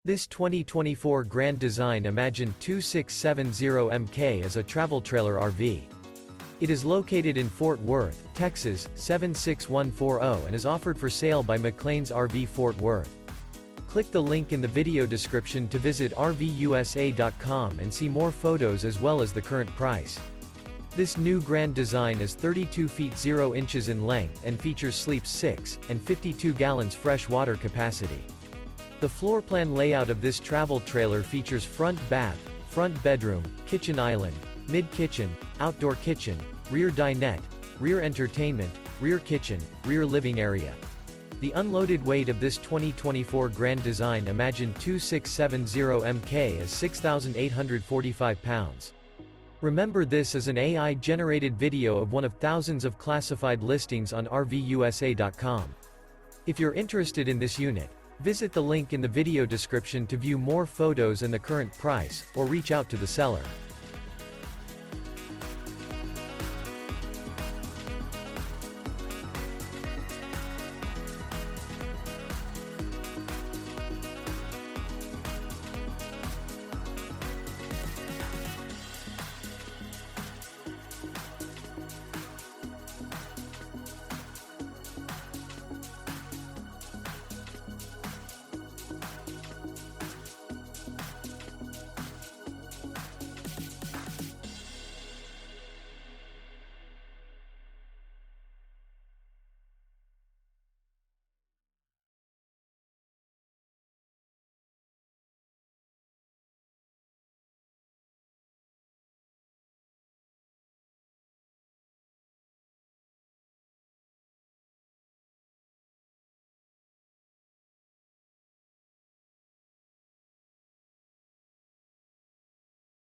This 2024 Grand Design Imagine 2670MK is a travel trailer RV. It is located in Fort Worth, Texas, 76140 and is offered for sale by McClain's RV Fort Worth. Click the link in the video description to visit RVUSA.com and see more photos as well as the current price. This new Grand Design is 32 feet 0 inches in length and features sleeps 6 and 52 gallons fresh water capacity. The floor plan layout of this travel trailer features front bath, front bedroom, kitchen island, mid-kitchen, outdoor kitchen, rear dinette, rear entertainment, rear kitchen, rear living area. The unloaded weight of this 2024 Grand Design Imagine 2670MK is 6,845 pounds. Remember, this is an AI-generated video of one of thousands of classified listings on RVUSA.com. If you're interested in this unit, visit the link in the video description to view more photos and the current price, or reach out to the seller.